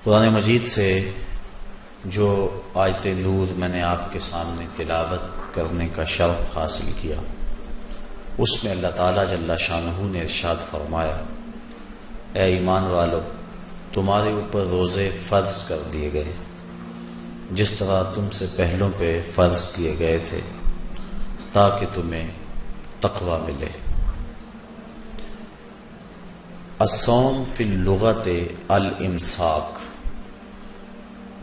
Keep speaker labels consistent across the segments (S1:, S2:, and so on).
S1: قرآن مجید سے جو آیت نور میں نے آپ کے سامنے تلاوت کرنے کا شرف حاصل کیا، اس میں اللہ تعالیٰ جل شانہ نے ارشاد فرمایا، اے ایمان والو، تمہارے اوپر روزے فرض کر دیے گئے جس طرح تم سے پہلوں پہ فرض کیے گئے تھے تاکہ تمہیں تقوی ملے۔ الصوم فی اللغت الامساک،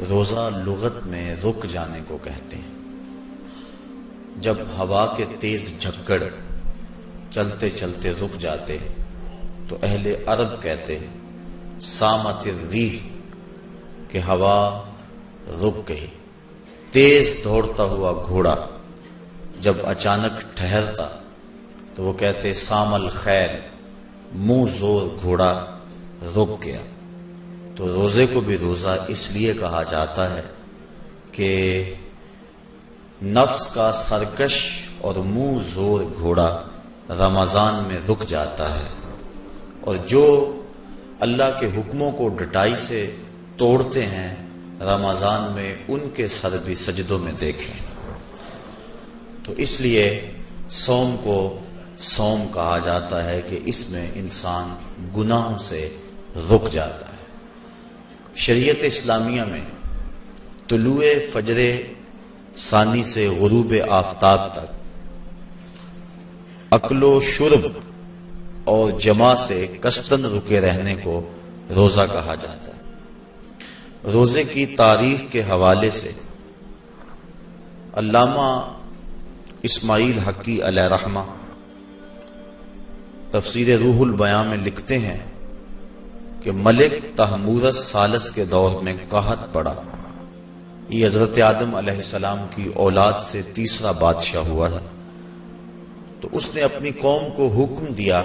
S1: روزہ لغت میں رک جانے کو کہتے ہیں۔ جب ہوا کے تیز جھکڑ چلتے چلتے رک جاتے تو اہل عرب کہتے سامت الریح کہ ہوا رک گئی۔ تیز دوڑتا ہوا گھوڑا جب اچانک ٹھہرتا تو وہ کہتے سام الخیل، منہ زور گھوڑا رک گیا۔ تو روزے کو بھی روزہ اس لیے کہا جاتا ہے کہ نفس کا سرکش اور منہ زور گھوڑا رمضان میں رک جاتا ہے، اور جو اللہ کے حکموں کو ڈٹائی سے توڑتے ہیں رمضان میں ان کے سر بھی سجدوں میں دیکھیں۔ تو اس لیے صوم کو صوم کہا جاتا ہے کہ اس میں انسان گناہوں سے رک جاتا ہے۔ شریعت اسلامیہ میں طلوع فجر ثانی سے غروب آفتاب تک اکل و شرب اور جماع سے کستن رکے رہنے کو روزہ کہا جاتا ہے۔ روزے کی تاریخ کے حوالے سے علامہ اسماعیل حقی علیہ رحمہ تفسیر روح البیاں میں لکھتے ہیں کہ ملک تحمورس ثالث کے دور میں قحط پڑا۔ یہ حضرت آدم علیہ السلام کی اولاد سے تیسرا بادشاہ ہوا ہے۔ تو اس نے اپنی قوم کو حکم دیا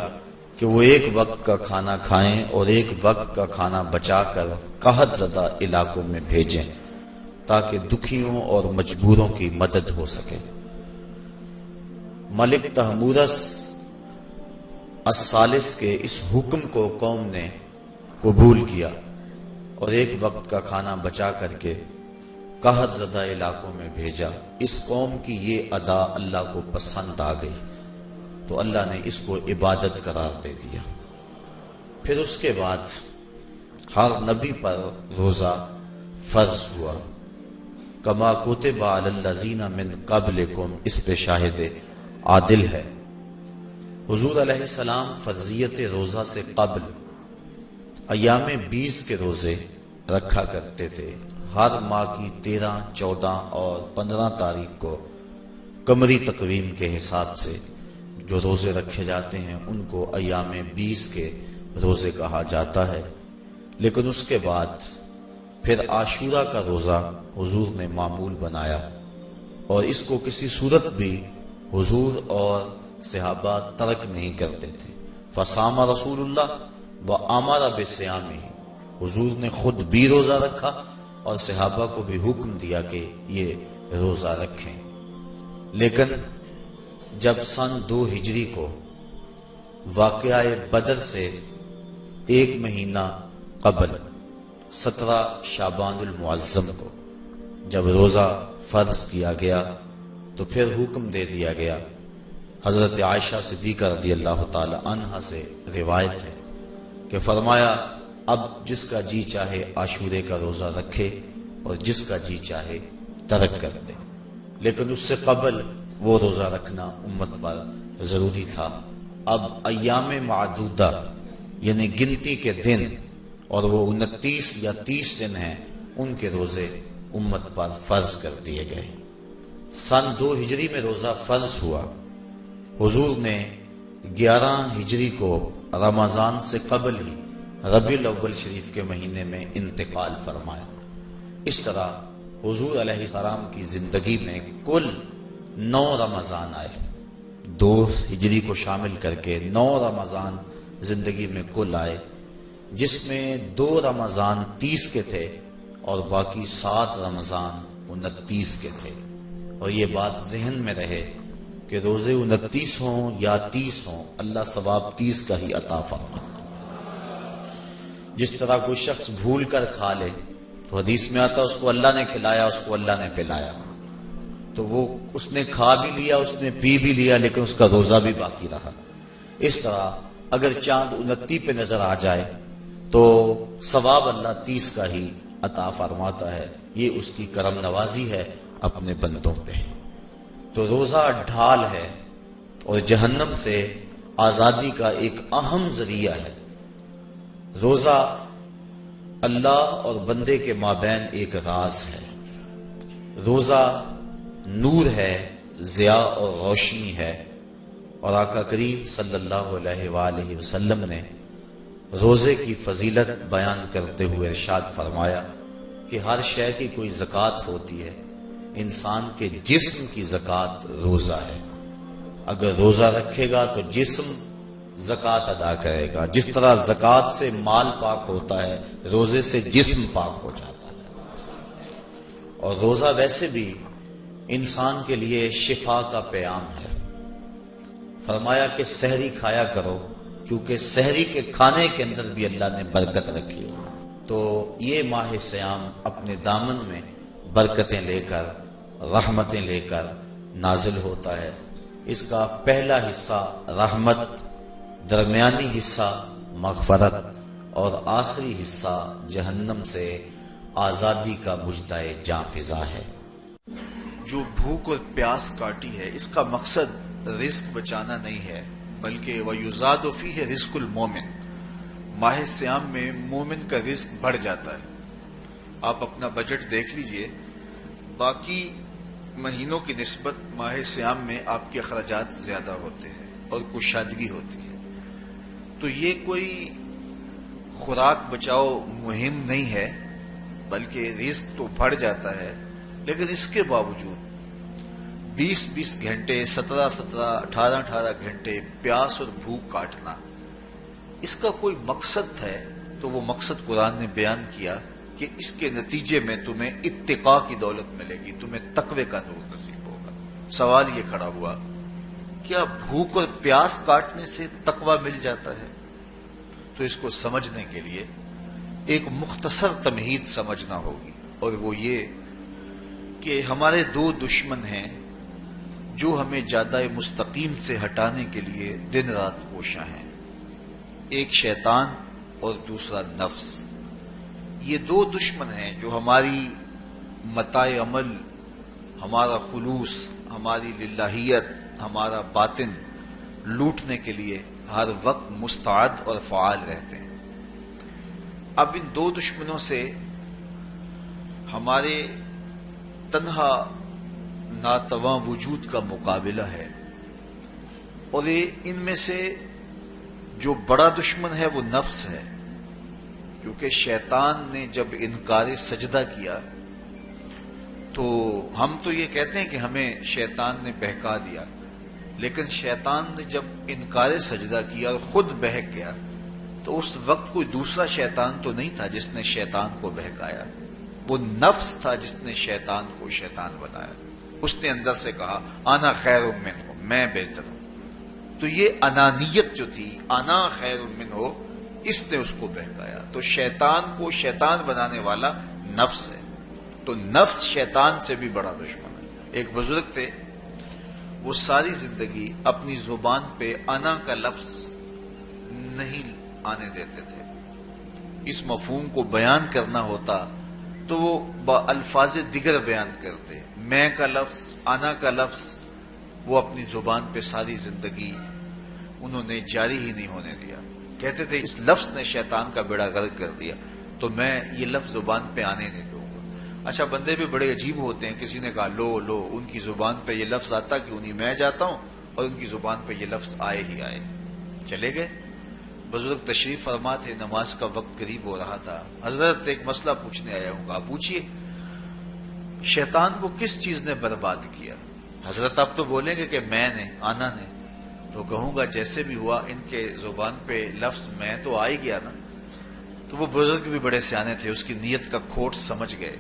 S1: کہ وہ ایک وقت کا کھانا کھائیں اور ایک وقت کا کھانا بچا کر قحط زدہ علاقوں میں بھیجیں تاکہ دکھیوں اور مجبوروں کی مدد ہو سکے۔ ملک تحمورس الثالث کے اس حکم کو قوم نے قبول کیا اور ایک وقت کا کھانا بچا کر کے قحط زدہ علاقوں میں بھیجا۔ اس قوم کی یہ ادا اللہ کو پسند آ گئی تو اللہ نے اس کو عبادت قرار دے دیا۔ پھر اس کے بعد ہر نبی پر روزہ فرض ہوا۔ کما کتب علی الذین من قبلکم، اس پہ شاہد عادل ہے۔ حضور علیہ السلام فرضیت روزہ سے قبل ایام 20 کے روزے رکھا کرتے تھے۔ ہر ماہ کی 13، 14 اور 15 تاریخ کو قمری تقویم کے حساب سے جو روزے رکھے جاتے ہیں ان کو ایام 20 کے روزے کہا جاتا ہے۔ لیکن اس کے بعد پھر عاشورہ کا روزہ حضور نے معمول بنایا، اور اس کو کسی صورت بھی حضور اور صحابہ ترک نہیں کرتے تھے۔ فصام رسول اللہ وامر بصیامہ، حضور نے خود بھی روزہ رکھا اور صحابہ کو بھی حکم دیا کہ یہ روزہ رکھیں۔ لیکن جب سن 2 ہجری کو واقعہ بدر سے 1 مہینہ قبل 17 شعبان المعظم کو جب روزہ فرض کیا گیا تو پھر حکم دے دیا گیا۔ حضرت عائشہ صدیقہ رضی اللہ تعالی عنہا سے روایت ہے کہ فرمایا، اب جس کا جی چاہے عاشورے کا روزہ رکھے اور جس کا جی چاہے ترک کر دے، لیکن اس سے قبل وہ روزہ رکھنا امت پر ضروری تھا۔ اب ایام معدودہ یعنی گنتی کے دن، اور وہ 29 یا 30 دن ہیں، ان کے روزے امت پر فرض کر دیے گئے۔ سن 2 ہجری میں روزہ فرض ہوا۔ حضور نے 11 ہجری کو رمضان سے قبل ہی ربیع الاول شریف کے مہینے میں انتقال فرمایا۔ اس طرح حضور علیہ السلام کی زندگی میں کل 9 رمضان آئے، 2 ہجری کو شامل کر کے 9 رمضان زندگی میں کل آئے، جس میں 2 رمضان 30 کے تھے اور باقی 7 رمضان 29 کے تھے۔ اور یہ بات ذہن میں رہے کہ روزے 29 ہوں یا 30 ہوں، اللہ ثواب 30 کا ہی عطا فرماتا۔ جس طرح کوئی شخص بھول کر کھا لے تو حدیث میں آتا اس کو اللہ نے کھلایا، اس کو اللہ نے پلایا، تو وہ اس نے کھا بھی لیا، اس نے پی بھی لیا، لیکن اس کا روزہ بھی باقی رہا۔ اس طرح اگر چاند 29 پہ نظر آ جائے تو ثواب اللہ 30 کا ہی عطا فرماتا ہے۔ یہ اس کی کرم نوازی ہے اپنے بندوں پہ۔ تو روزہ ڈھال ہے اور جہنم سے آزادی کا ایک اہم ذریعہ ہے۔ روزہ اللہ اور بندے کے مابین ایک راز ہے۔ روزہ نور ہے، ضیاء اور روشنی ہے، اور آقا کریم صلی اللہ علیہ وآلہ وسلم نے روزے کی فضیلت بیان کرتے ہوئے ارشاد فرمایا کہ ہر شے کی کوئی زکوٰۃ ہوتی ہے، انسان کے جسم کی زکوٰۃ روزہ ہے۔ اگر روزہ رکھے گا تو جسم زکوٰۃ ادا کرے گا، جس طرح زکوٰۃ سے مال پاک ہوتا ہے، روزے سے جسم پاک ہو جاتا ہے۔ اور روزہ ویسے بھی انسان کے لیے شفا کا پیام ہے۔ فرمایا کہ سحری کھایا کرو، کیونکہ سحری کے کھانے کے اندر بھی اللہ نے برکت رکھی ہے۔ تو یہ ماہ صیام اپنے دامن میں برکتیں لے کر، رحمتیں لے کر نازل ہوتا ہے۔ اس کا پہلا حصہ رحمت، درمیانی حصہ مغفرت، اور آخری حصہ جہنم سے آزادی کا مژدہ جاں فضا ہے۔
S2: جو بھوک اور پیاس کاٹی ہے، اس کا مقصد رزق بچانا نہیں ہے، بلکہ وَيُزَادُ فِيهِ رِزْقُ الْمُؤْمِنِ، ماہ صیام میں مومن کا رزق بڑھ جاتا ہے۔ آپ اپنا بجٹ دیکھ لیجئے، باقی مہینوں کی نسبت ماہ صیام میں آپ کے اخراجات زیادہ ہوتے ہیں اور کشادگی ہوتی ہے۔ تو یہ کوئی خوراک بچاؤ مہم نہیں ہے، بلکہ رزق تو بڑھ جاتا ہے، لیکن اس کے باوجود 20-20 گھنٹے، 17-17، 18-18 گھنٹے پیاس اور بھوک کاٹنا، اس کا کوئی مقصد ہے تو وہ مقصد قرآن نے بیان کیا کہ اس کے نتیجے میں تمہیں اتقاء کی دولت ملے گی، تمہیں تقوی کا نور نصیب ہوگا۔ سوال یہ کھڑا ہوا، کیا بھوک اور پیاس کاٹنے سے تقوی مل جاتا ہے؟ تو اس کو سمجھنے کے لیے ایک مختصر تمہید سمجھنا ہوگی، اور وہ یہ کہ ہمارے دو دشمن ہیں جو ہمیں جادہ مستقیم سے ہٹانے کے لیے دن رات کوشاں ہیں، ایک شیطان اور دوسرا نفس۔ یہ دو دشمن ہیں جو ہماری متاع عمل، ہمارا خلوص، ہماری للہیت، ہمارا باطن لوٹنے کے لیے ہر وقت مستعد اور فعال رہتے ہیں۔ اب ان دو دشمنوں سے ہمارے تنہا ناتواں وجود کا مقابلہ ہے، اور ان میں سے جو بڑا دشمن ہے وہ نفس ہے، کیونکہ شیطان نے جب انکار سجدہ کیا تو ہم تو یہ کہتے ہیں کہ ہمیں شیطان نے بہکا دیا، لیکن شیطان نے جب انکار سجدہ کیا اور خود بہک گیا تو اس وقت کوئی دوسرا شیطان تو نہیں تھا جس نے شیطان کو بہکایا، وہ نفس تھا جس نے شیطان کو شیطان بنایا۔ اس نے اندر سے کہا انا خیر منہ، میں بہتر ہوں۔ تو یہ انانیت جو تھی، انا خیر منہ، اس نے اس کو بہکایا۔ تو شیطان کو شیطان بنانے والا نفس ہے، تو نفس شیطان سے بھی بڑا دشمن ہے۔ ایک بزرگ تھے، وہ ساری زندگی اپنی زبان پہ انا کا لفظ نہیں آنے دیتے تھے۔ اس مفہوم کو بیان کرنا ہوتا تو وہ با الفاظ دیگر بیان کرتے، میں کا لفظ، انا کا لفظ، وہ اپنی زبان پہ ساری زندگی انہوں نے جاری ہی نہیں ہونے دیا۔ کہتے تھے اس لفظ نے شیطان کا بیڑا غرق کر دیا، تو میں یہ لفظ زبان پہ آنے نہیں دوں گا۔ اچھا، بندے بھی بڑے عجیب ہوتے ہیں، کسی نے کہا لو لو، ان کی زبان پہ یہ لفظ آتا کیوں نہیں، میں جاتا ہوں اور ان کی زبان پہ یہ لفظ آئے ہی آئے۔ چلے گئے۔ بزرگ تشریف فرما تھے، نماز کا وقت قریب ہو رہا تھا۔ حضرت ایک مسئلہ پوچھنے آیا ہوں، کہا پوچھیے، شیطان کو کس چیز نے برباد کیا؟ حضرت آپ تو بولیں گے کہ میں نے، آنا نے، تو کہوں گا جیسے بھی ہوا ان کے زبان پہ لفظ میں تو آ ہی گیا نا۔ تو وہ بزرگ بھی بڑے سیانے تھے، اس کی نیت کا کھوٹ سمجھ گئے۔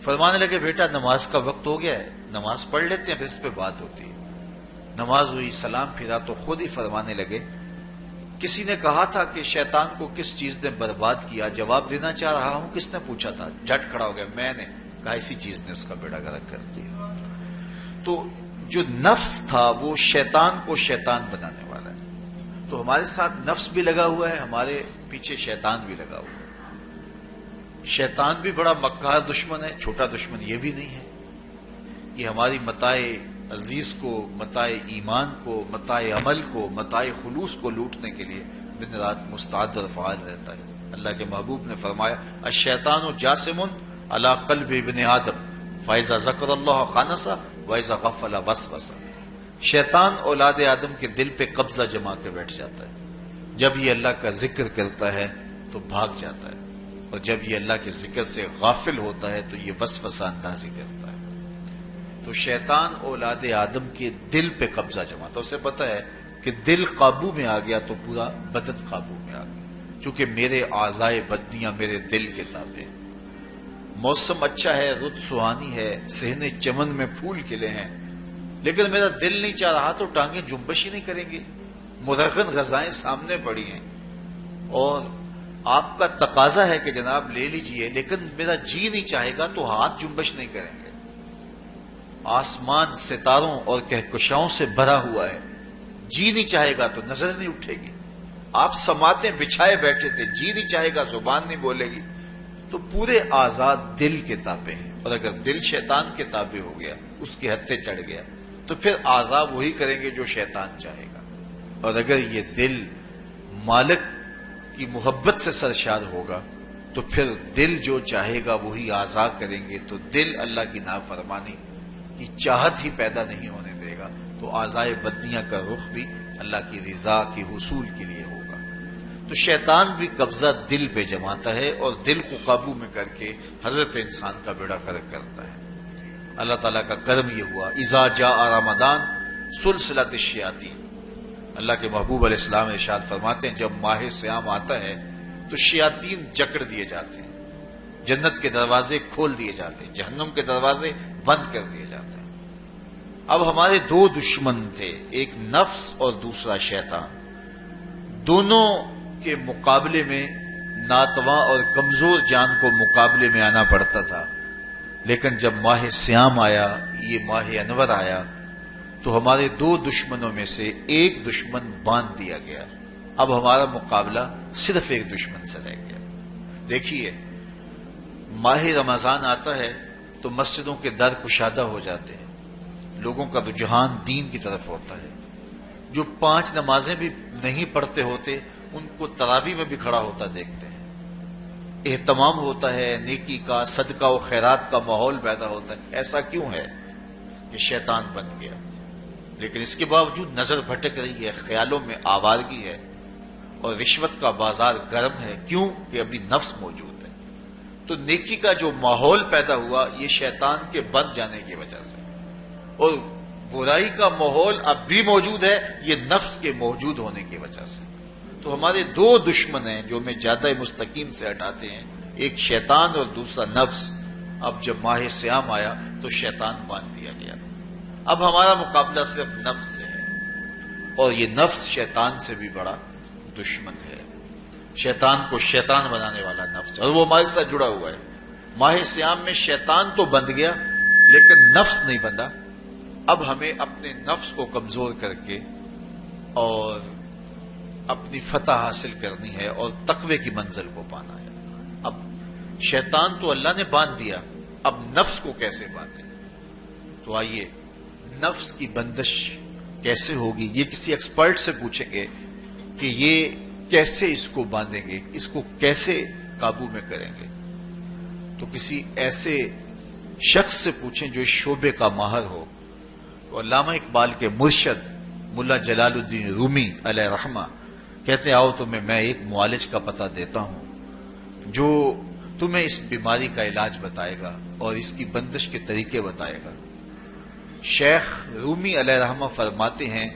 S2: فرمانے لگے بیٹا نماز کا وقت ہو گیا ہے، نماز پڑھ لیتے ہیں پھر اس پہ بات ہوتی ہے۔ نماز ہوئی، سلام پھرا تو خود ہی فرمانے لگے کسی نے کہا تھا کہ شیطان کو کس چیز نے برباد کیا، جواب دینا چاہ رہا ہوں، کس نے پوچھا تھا؟ جھٹ کھڑا ہو گیا، میں نے کہا اسی چیز نے اس کا بیڑا گرک کر دیا۔ تو جو نفس تھا وہ شیطان کو شیطان بنانے والا ہے، تو ہمارے ساتھ نفس بھی لگا ہوا ہے، ہمارے پیچھے شیطان بھی لگا ہوا ہے۔ شیطان بھی بڑا مکار دشمن ہے، چھوٹا دشمن یہ بھی نہیں ہے۔ یہ ہماری متاع عزیز کو، متاع ایمان کو، متاع عمل کو، متاع خلوص کو لوٹنے کے لیے دن رات مستعد اور فعال رہتا ہے۔ اللہ کے محبوب نے فرمایا الشیطان جاسم علی قلب ابن آدم فاذا ذکر اللہ خانس واذا غفل وسوس۔ شیطان اولاد آدم کے دل پہ قبضہ جما کے بیٹھ جاتا ہے، جب یہ اللہ کا ذکر کرتا ہے تو بھاگ جاتا ہے، اور جب یہ اللہ کے ذکر سے غافل ہوتا ہے تو یہ وسوسہ اندازی کرتا ہے۔ تو شیطان اولاد آدم کے دل پہ قبضہ جماتا، اسے پتہ ہے کہ دل قابو میں آ گیا تو پورا بدن قابو میں آ گیا، چونکہ میرے اعضائے بدنیاں میرے دل کے تابع ہیں۔ موسم اچھا ہے، رت سہانی ہے، صحن چمن میں پھول کھلے ہیں، لیکن میرا دل نہیں چاہ رہا تو ٹانگیں جنبش ہی نہیں کریں گے۔ مرغن غذائیں سامنے پڑی ہیں اور آپ کا تقاضا ہے کہ جناب لے لیجئے، لیکن میرا جی نہیں چاہے گا تو ہاتھ جنبش نہیں کریں گے۔ آسمان ستاروں اور کہکشاؤں سے بھرا ہوا ہے، جی نہیں چاہے گا تو نظر نہیں اٹھے گی۔ آپ سماعتیں بچھائے بیٹھے تھے، جی نہیں چاہے گا زبان نہیں بولے گی۔ تو پورے آزاد دل کے تابع ہیں، اور اگر دل شیطان کے تابع ہو گیا، اس کے ہتھے چڑھ گیا، تو پھر اعضاء وہی کریں گے جو شیطان چاہے گا۔ اور اگر یہ دل مالک کی محبت سے سرشار ہوگا تو پھر دل جو چاہے گا وہی اعضاء کریں گے۔ تو دل اللہ کی نافرمانی کی چاہت ہی پیدا نہیں ہونے دے گا، تو اعضائے بدنیاں کا رخ بھی اللہ کی رضا کے حصول کے لیے ہوگا۔ تو شیطان بھی قبضہ دل پہ جماتا ہے اور دل کو قابو میں کر کے حضرت انسان کا بیڑا غرق کرتا ہے۔ اللہ تعالیٰ کا کرم یہ ہوا اذا جاء رمضان سلسلۃ الشیاطین۔ اللہ کے محبوب علیہ السلام ارشاد فرماتے ہیں جب ماہ صیام آتا ہے تو شیاطین جکڑ دیے جاتے ہیں، جنت کے دروازے کھول دیے جاتے ہیں، جہنم کے دروازے بند کر دیے جاتے ہیں۔ اب ہمارے دو دشمن تھے، ایک نفس اور دوسرا شیطان۔ دونوں کے مقابلے میں ناتواں اور کمزور جان کو مقابلے میں آنا پڑتا تھا، لیکن جب ماہ صیام آیا، یہ ماہ انور آیا، تو ہمارے دو دشمنوں میں سے ایک دشمن باندھ دیا گیا۔ اب ہمارا مقابلہ صرف ایک دشمن سے رہ گیا۔ دیکھیے، ماہ رمضان آتا ہے تو مسجدوں کے در کشادہ ہو جاتے ہیں، لوگوں کا رجحان دین کی طرف ہوتا ہے۔ جو 5 نمازیں بھی نہیں پڑھتے ہوتے ان کو تراویح میں بھی کھڑا ہوتا دیکھتے ہیں، اہتمام ہوتا ہے، نیکی کا، صدقہ و خیرات کا ماحول پیدا ہوتا ہے۔ ایسا کیوں ہے؟ کہ شیطان بن گیا، لیکن اس کے باوجود نظر بھٹک رہی ہے، خیالوں میں آوارگی ہے، اور رشوت کا بازار گرم ہے۔ کیوں؟ کہ ابھی نفس موجود ہے۔ تو نیکی کا جو ماحول پیدا ہوا یہ شیطان کے بن جانے کی وجہ سے، اور برائی کا ماحول اب بھی موجود ہے یہ نفس کے موجود ہونے کی وجہ سے۔ تو ہمارے دو دشمن ہیں جو ہمیں زیادہ مستقیم سے ہٹاتے ہیں، ایک شیطان اور دوسرا نفس۔ اب جب ماہ صیام آیا تو شیطان باندھ دیا گیا، اب ہمارا مقابلہ صرف نفس سے ہے، اور یہ نفس شیطان سے بھی بڑا دشمن ہے۔ شیطان کو شیطان بنانے والا نفس، اور وہ ہمارے ساتھ جڑا ہوا ہے۔ ماہ صیام میں شیطان تو بند گیا لیکن نفس نہیں بندھا۔ اب ہمیں اپنے نفس کو کمزور کر کے اور اپنی فتح حاصل کرنی ہے اور تقوی کی منزل کو پانا ہے۔ اب شیطان تو اللہ نے باندھ دیا، اب نفس کو کیسے باندھیں؟ تو آئیے، نفس کی بندش کیسے ہوگی یہ کسی ایکسپرٹ سے پوچھیں گے کہ یہ کیسے اس کو باندھیں گے، اس کو کیسے قابو میں کریں گے۔ تو کسی ایسے شخص سے پوچھیں جو اس شعبے کا ماہر ہو۔ تو علامہ اقبال کے مرشد ملا جلال الدین رومی علیہ رحمہ کہتے ہیں آؤ تمہیں میں ایک معالج کا پتہ دیتا ہوں جو تمہیں اس بیماری کا علاج بتائے گا اور اس کی بندش کے طریقے بتائے گا۔ شیخ رومی علیہ رحمہ فرماتے ہیں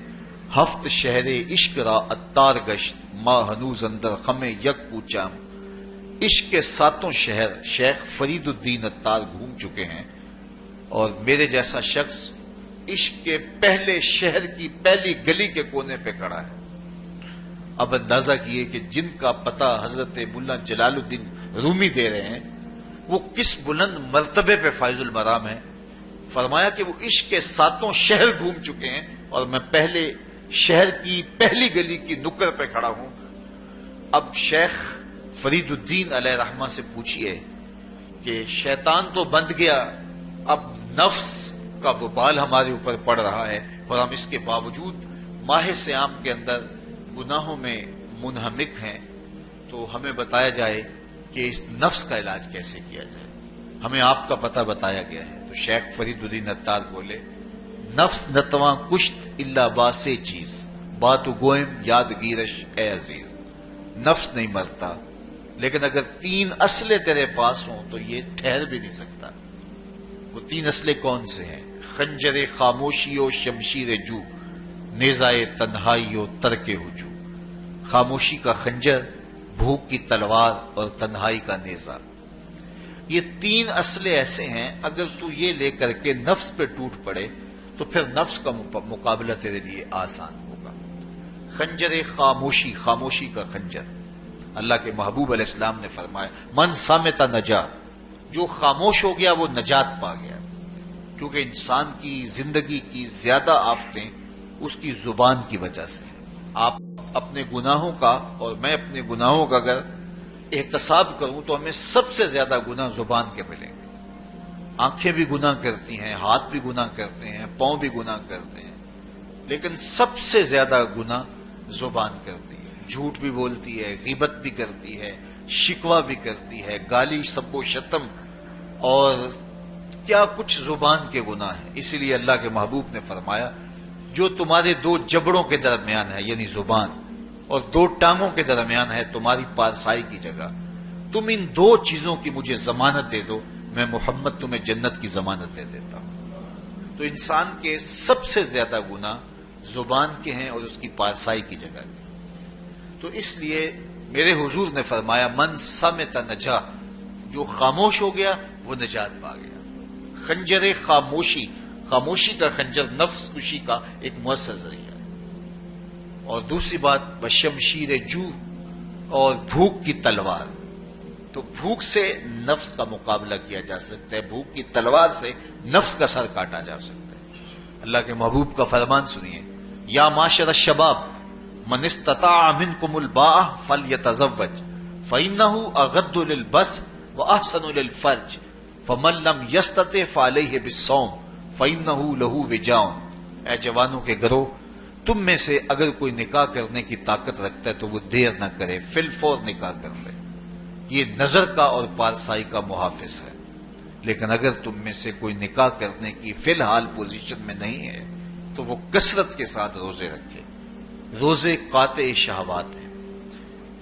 S2: ہفت شہر عشق را اتار گشت ما ہنوز اندر خم یک کوچام۔ عشق کے 7 شہر شیخ فرید الدین اتار گھوم چکے ہیں، اور میرے جیسا شخص عشق کے پہلے شہر کی پہلی گلی کے کونے پہ کھڑا ہے۔ اب اندازہ کیے کہ جن کا پتہ حضرت ملا جلال الدین رومی دے رہے ہیں وہ کس بلند مرتبے پہ فائز المرام ہے. فرمایا کہ وہ عشق کے 7 شہر گھوم چکے ہیں اور میں پہلے شہر کی پہلی گلی کی نکر پہ کھڑا ہوں. اب شیخ فرید الدین علیہ رحمہ سے پوچھئے کہ شیطان تو بند گیا، اب نفس کا وبال ہمارے اوپر پڑ رہا ہے اور ہم اس کے باوجود ماہ صیام کے اندر گناہوں میں منہمک ہیں، تو ہمیں بتایا جائے کہ اس نفس کا علاج کیسے کیا جائے. ہمیں آپ کا پتہ بتایا گیا ہے. تو شیخ فرید الدین عطار بولے نفس نتواں کشت الا باسے چیز بات گوئم یادگیرش اے عزیز. نفس نہیں مرتا، لیکن اگر 3 اسلحے تیرے پاس ہوں تو یہ ٹھہر بھی نہیں سکتا. وہ 3 اسلحے کون سے ہیں؟ خنجر خاموشی و شمشیر جو، نیزائے تنہائی و ترک ہجو. خاموشی کا خنجر، بھوک کی تلوار اور تنہائی کا نیزہ. یہ 3 اسلحے ایسے ہیں اگر تو یہ لے کر کے نفس پہ ٹوٹ پڑے تو پھر نفس کا مقابلہ تیرے لیے آسان ہوگا. خنجر خاموشی، خاموشی کا خنجر. اللہ کے محبوب علیہ السلام نے فرمایا من صامت نجا، جو خاموش ہو گیا وہ نجات پا گیا. کیونکہ انسان کی زندگی کی زیادہ آفتیں اس کی زبان کی وجہ سے. آپ اپنے گناہوں کا اور میں اپنے گناہوں کا اگر احتساب کروں تو ہمیں سب سے زیادہ گناہ زبان کے ملیں گے. آنکھیں بھی گناہ کرتی ہیں، ہاتھ بھی گناہ کرتے ہیں، پاؤں بھی گناہ کرتے ہیں، لیکن سب سے زیادہ گناہ زبان کرتی ہے. جھوٹ بھی بولتی ہے، غیبت بھی کرتی ہے، شکوہ بھی کرتی ہے، گالی سب و شتم اور کیا کچھ زبان کے گناہ ہیں. اسی لیے اللہ کے محبوب نے فرمایا جو تمہارے 2 جبڑوں کے درمیان ہے یعنی زبان اور 2 ٹانگوں کے درمیان ہے تمہاری پارسائی کی جگہ، تم ان 2 چیزوں کی مجھے ضمانت دے دو، میں محمد تمہیں جنت کی ضمانت دے دیتا ہوں. تو انسان کے سب سے زیادہ گناہ زبان کے ہیں اور اس کی پارسائی کی جگہ کے. تو اس لیے میرے حضور نے فرمایا من صامت نجا، جو خاموش ہو گیا وہ نجات پا گیا. خنجر خاموشی، خاموشی کا خنجر نفس کشی کا ایک مؤثر ذریعہ ہے. اور دوسری بات بشمشیر جو، اور بھوک کی تلوار. تو بھوک سے نفس کا مقابلہ کیا جا سکتا ہے، بھوک کی تلوار سے نفس کا سر کاٹا جا سکتا ہے. اللہ کے محبوب کا فرمان سنیے یا معاشر الشباب من استطاع منکم الباء فلیتزوج فإنه اغض للبصر واحسن للفرج فمن لم یستطع فعلیہ بالصوم فإنه له وجاء. اے جوانوں کے گروہ، تم میں سے اگر کوئی نکاح کرنے کی طاقت رکھتا ہے تو وہ دیر نہ کرے، فی الفور نکاح کر لے. یہ نظر کا اور پارسائی کا محافظ ہے. لیکن اگر تم میں سے کوئی نکاح کرنے کی فی الحال پوزیشن میں نہیں ہے تو وہ کثرت کے ساتھ روزے رکھے. روزے قاطع شہوات ہیں.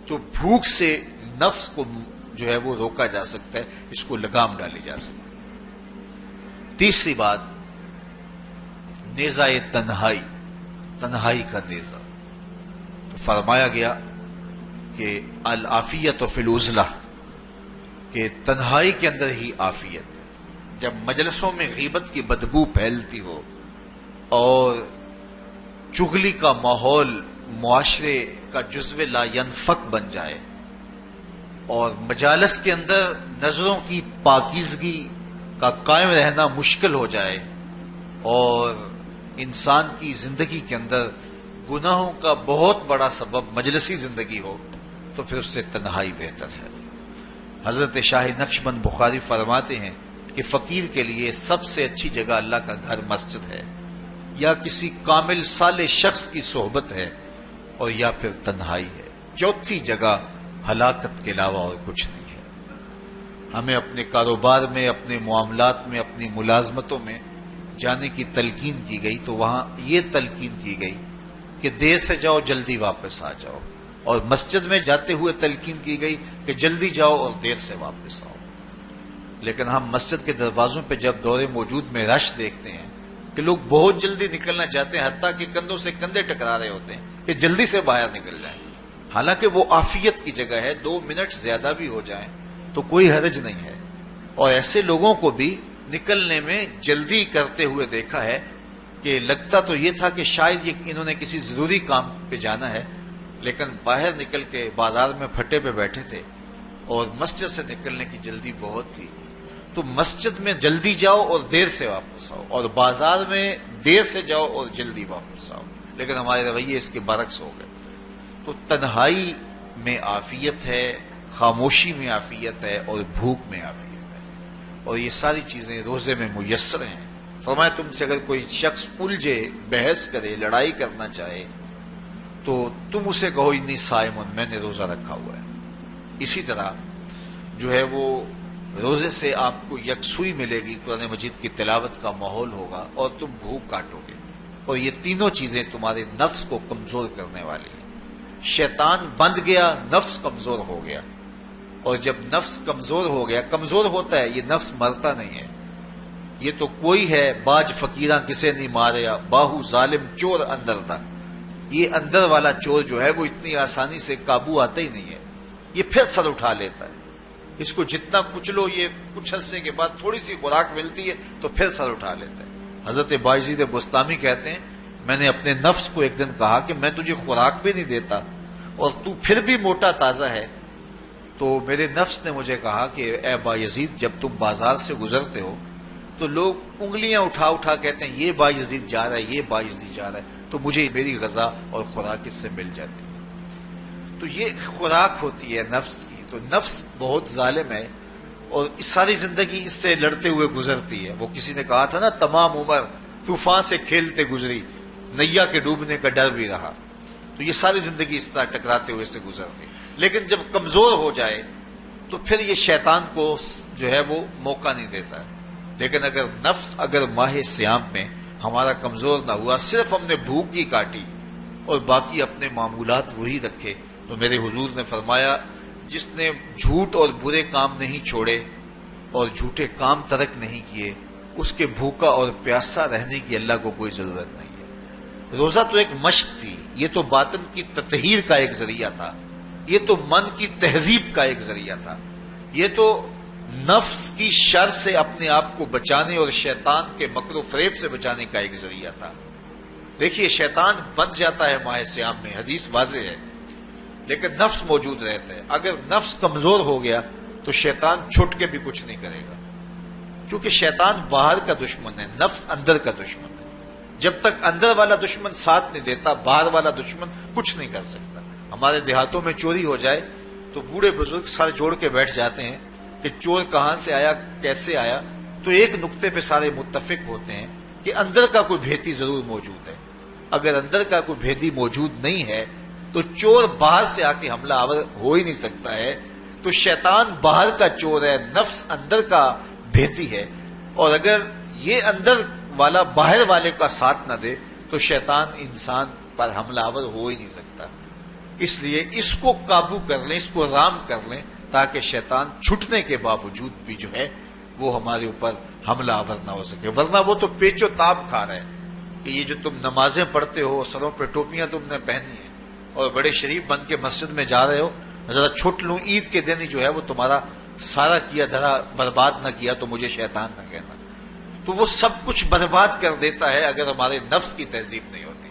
S2: تو بھوک سے نفس کو جو ہے وہ روکا جا سکتا ہے، اس کو لگام ڈالی جا سکتی ہے. تیسری بات نیزہ تنہائی، تنہائی کا نیزہ. تو فرمایا گیا کہ العافیت فی العزلہ، کہ تنہائی کے اندر ہی عافیت. جب مجلسوں میں غیبت کی بدبو پھیلتی ہو اور چغلی کا ماحول معاشرے کا جزو لا ینفک بن جائے اور مجالس کے اندر نظروں کی پاکیزگی کا قائم رہنا مشکل ہو جائے اور انسان کی زندگی کے اندر گناہوں کا بہت بڑا سبب مجلسی زندگی ہو تو پھر اس سے تنہائی بہتر ہے. حضرت شاہ نقشبند بخاری فرماتے ہیں کہ فقیر کے لیے سب سے اچھی جگہ اللہ کا گھر مسجد ہے، یا کسی کامل صالح شخص کی صحبت ہے، اور یا پھر تنہائی ہے. چوتھی جگہ ہلاکت کے علاوہ اور کچھ نہیں ہے. ہمیں اپنے کاروبار میں، اپنے معاملات میں، اپنی ملازمتوں میں جانے کی تلقین کی گئی تو وہاں یہ تلقین کی گئی کہ دیر سے جاؤ جلدی واپس آ جاؤ، اور مسجد میں جاتے ہوئے تلقین کی گئی کہ جلدی جاؤ اور دیر سے واپس آؤ. لیکن ہم مسجد کے دروازوں پہ جب دور موجود میں رش دیکھتے ہیں کہ لوگ بہت جلدی نکلنا چاہتے ہیں، حتیٰ کہ کندھوں سے کندھے ٹکرا رہے ہوتے ہیں کہ جلدی سے باہر نکل جائیں. حالانکہ وہ عافیت کی جگہ ہے، 2 منٹ زیادہ بھی ہو جائیں تو کوئی حرج نہیں ہے. اور ایسے لوگوں کو بھی نکلنے میں جلدی کرتے ہوئے دیکھا ہے کہ لگتا تو یہ تھا کہ شاید انہوں نے کسی ضروری کام پہ جانا ہے، لیکن باہر نکل کے بازار میں پھٹے پہ بیٹھے تھے اور مسجد سے نکلنے کی جلدی بہت تھی. تو مسجد میں جلدی جاؤ اور دیر سے واپس آؤ، اور بازار میں دیر سے جاؤ اور جلدی واپس آؤ. لیکن ہمارے رویے اس کے برعکس ہو گئے. تو تنہائی میں عافیت ہے، خاموشی میں عافیت ہے، اور بھوک میں عافیت ہے، اور یہ ساری چیزیں روزے میں میسر ہیں. فرمایا تم سے اگر کوئی شخص الجھے، بحث کرے، لڑائی کرنا چاہے تو تم اسے کہو انی صائمن، میں نے روزہ رکھا ہوا ہے. اسی طرح جو ہے وہ روزے سے آپ کو یکسوئی ملے گی، قرآن مجید کی تلاوت کا ماحول ہوگا اور تم بھوک کاٹو گے. اور یہ تینوں چیزیں تمہارے نفس کو کمزور کرنے والی ہیں. شیطان بند گیا، نفس کمزور ہو گیا. اور جب نفس کمزور ہو گیا، کمزور ہوتا ہے، یہ نفس مرتا نہیں ہے. یہ تو کوئی ہے باج فقیراں کسے نہیں ماریا، باہو ظالم چور اندر تھا. یہ اندر والا چور جو ہے وہ اتنی آسانی سے قابو آتا ہی نہیں ہے. یہ پھر سر اٹھا لیتا ہے. اس کو جتنا کچلو، یہ کچھ عرصے کے بعد تھوڑی سی خوراک ملتی ہے تو پھر سر اٹھا لیتا ہے. حضرت بایزید بستامی کہتے ہیں میں نے اپنے نفس کو ایک دن کہا کہ میں تجھے خوراک بھی نہیں دیتا اور تو پھر بھی موٹا تازہ ہے. تو میرے نفس نے مجھے کہا کہ اے بایزید، جب تم بازار سے گزرتے ہو تو لوگ انگلیاں اٹھا اٹھا کہتے ہیں یہ بایزید جا رہا ہے، یہ بایزید جا رہا ہے، تو مجھے میری غذا اور خوراک اس سے مل جاتی ہے. تو یہ خوراک ہوتی ہے نفس کی. تو نفس بہت ظالم ہے اور ساری زندگی اس سے لڑتے ہوئے گزرتی ہے. وہ کسی نے کہا تھا نا، تمام عمر طوفان سے کھیلتے گزری، نیا کے ڈوبنے کا ڈر بھی رہا. تو یہ ساری زندگی اس طرح ٹکراتے ہوئے سے گزرتی. لیکن جب کمزور ہو جائے تو پھر یہ شیطان کو جو ہے وہ موقع نہیں دیتا ہے. لیکن اگر نفس اگر ماہ سیام میں ہمارا کمزور نہ ہوا، صرف ہم نے بھوک ہی کاٹی اور باقی اپنے معمولات وہی رکھے، تو میرے حضور نے فرمایا جس نے جھوٹ اور برے کام نہیں چھوڑے اور جھوٹے کام ترک نہیں کیے، اس کے بھوکا اور پیاسا رہنے کی اللہ کو کوئی ضرورت نہیں ہے. روزہ تو ایک مشق تھی، یہ تو باطن کی تطہیر کا ایک ذریعہ تھا، یہ تو من کی تہذیب کا ایک ذریعہ تھا، یہ تو نفس کی شر سے اپنے آپ کو بچانے اور شیطان کے مکر و فریب سے بچانے کا ایک ذریعہ تھا. دیکھیے شیطان بن جاتا ہے ماہ سیام میں، حدیث واضح ہے، لیکن نفس موجود رہتا ہے. اگر نفس کمزور ہو گیا تو شیطان چھٹ کے بھی کچھ نہیں کرے گا، کیونکہ شیطان باہر کا دشمن ہے، نفس اندر کا دشمن ہے. جب تک اندر والا دشمن ساتھ نہیں دیتا، باہر والا دشمن کچھ نہیں کر سکتا. ہمارے دیہاتوں میں چوری ہو جائے تو بوڑھے بزرگ سر جوڑ کے بیٹھ جاتے ہیں کہ چور کہاں سے آیا، کیسے آیا. تو ایک نقطے پہ سارے متفق ہوتے ہیں کہ اندر کا کوئی بھیتی ضرور موجود ہے. اگر اندر کا کوئی بھیتی موجود نہیں ہے تو چور باہر سے آ کے حملہ آور ہو ہی نہیں سکتا ہے. تو شیطان باہر کا چور ہے، نفس اندر کا بھیتی ہے، اور اگر یہ اندر والا باہر والے کا ساتھ نہ دے تو شیطان انسان پر حملہ آور ہو ہی نہیں سکتا. اس لیے اس کو قابو کر لیں، اس کو رام کر لیں، تاکہ شیطان چھٹنے کے باوجود بھی جو ہے وہ ہمارے اوپر حملہ آور نہ ہو سکے. ورنہ وہ تو پیچ و تاب کھا رہا ہے کہ یہ جو تم نمازیں پڑھتے ہو، سروں پہ ٹوپیاں تم نے پہنی ہیں اور بڑے شریف بن کے مسجد میں جا رہے ہو، ذرا چھٹ لوں، عید کے دن ہی جو ہے وہ تمہارا سارا کیا دھرا برباد نہ کیا تو مجھے شیطان نہ کہنا. تو وہ سب کچھ برباد کر دیتا ہے اگر ہمارے نفس کی تہذیب نہیں ہوتی.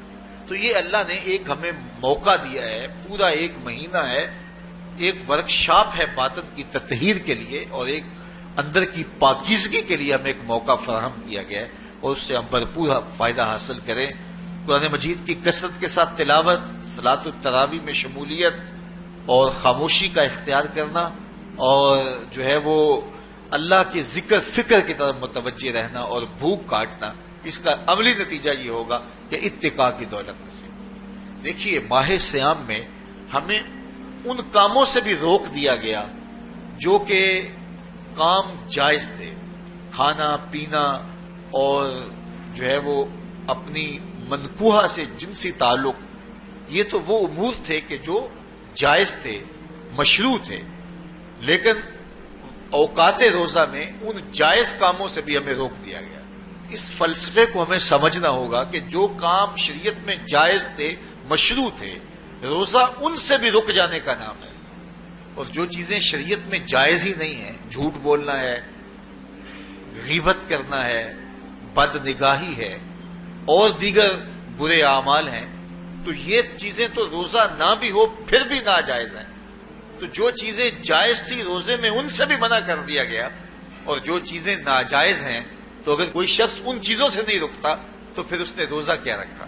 S2: تو یہ اللہ نے ایک ہمیں موقع دیا ہے، پورا ایک مہینہ ہے، ایک ورکشاپ ہے باطن کی تطہیر کے لیے اور ایک اندر کی پاکیزگی کے لیے ہمیں ایک موقع فراہم کیا گیا ہے، اور اس سے ہم بھرپور فائدہ حاصل کریں. قرآن مجید کی کثرت کے ساتھ تلاوت، صلاۃ التراویح میں شمولیت اور خاموشی کا اختیار کرنا، اور جو ہے وہ اللہ کے ذکر فکر کی طرف متوجہ رہنا اور بھوک کاٹنا. اس کا عملی نتیجہ یہ ہوگا کہ اتقاء کی دولت نصیب. دیکھیے ماہ سیام میں ہمیں ان کاموں سے بھی روک دیا گیا جو کہ کام جائز تھے، کھانا پینا اور جو ہے وہ اپنی منکوحہ سے جنسی تعلق، یہ تو وہ امور تھے کہ جو جائز تھے، مشروع تھے. لیکن اوقات روزہ میں ان جائز کاموں سے بھی ہمیں روک دیا گیا. اس فلسفے کو ہمیں سمجھنا ہوگا کہ جو کام شریعت میں جائز تھے، مشروع تھے، روزہ ان سے بھی رک جانے کا نام ہے. اور جو چیزیں شریعت میں جائز ہی نہیں ہیں، جھوٹ بولنا ہے، غیبت کرنا ہے، بد نگاہی ہے اور دیگر برے اعمال ہیں، تو یہ چیزیں تو روزہ نہ بھی ہو پھر بھی ناجائز ہیں. تو جو چیزیں جائز تھی روزے میں ان سے بھی منع کر دیا گیا، اور جو چیزیں ناجائز ہیں تو اگر کوئی شخص ان چیزوں سے نہیں رکتا تو پھر اس نے روزہ کیا رکھا؟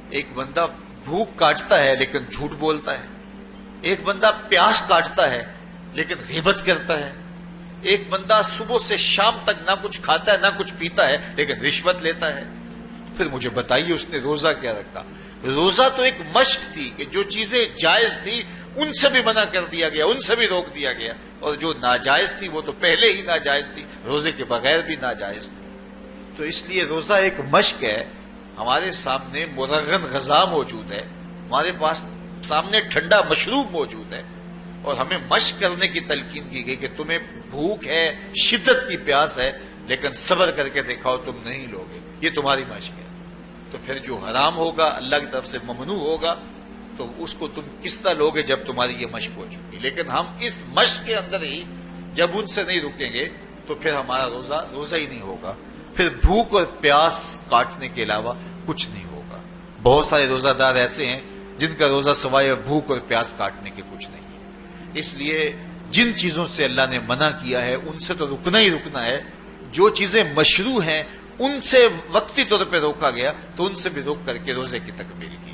S2: ایک بندہ بھوک کاٹتا ہے لیکن جھوٹ بولتا ہے، ایک بندہ پیاس کاٹتا ہے لیکن غیبت کرتا ہے، ایک بندہ صبح سے شام تک نہ کچھ کھاتا ہے نہ کچھ پیتا ہے لیکن رشوت لیتا ہے. پھر مجھے بتائیے اس نے روزہ کیا رکھا؟ روزہ تو ایک مشق تھی کہ جو چیزیں جائز تھی ان سے بھی منع کر دیا گیا، ان سے بھی روک دیا گیا، اور جو ناجائز تھی وہ تو پہلے ہی ناجائز تھی، روزے کے بغیر بھی ناجائز تھی. تو اس لیے روزہ ایک مشق ہے. ہمارے سامنے مرغن غذا موجود ہے، ہمارے پاس سامنے ٹھنڈا مشروب موجود ہے، اور ہمیں مشق کرنے کی تلقین کی گئی کہ تمہیں بھوک ہے، شدت کی پیاس ہے، لیکن صبر کر کے دکھاؤ تم نہیں لوگے، یہ تمہاری مشق ہے. تو پھر جو حرام ہوگا اللہ کی طرف سے ممنوع ہوگا تو اس کو تم کس طرح لوگے جب تمہاری یہ مشق ہو چکی. لیکن ہم اس مشق کے اندر ہی جب ان سے نہیں رکیں گے تو پھر ہمارا روزہ ہی نہیں ہوگا، پھر بھوک اور پیاس کاٹنے کے علاوہ کچھ نہیں ہوگا. بہت سارے روزہ دار ایسے ہیں جن کا روزہ سوائے بھوک اور پیاس کاٹنے کے کچھ نہیں ہے. اس لیے جن چیزوں سے اللہ نے منع کیا ہے ان سے تو رکنا ہی رکنا ہے. جو چیزیں مشروع ہیں ان سے وقتی طور پہ روکا گیا تو ان سے بھی روک کر کے روزے کی تکمیل کی.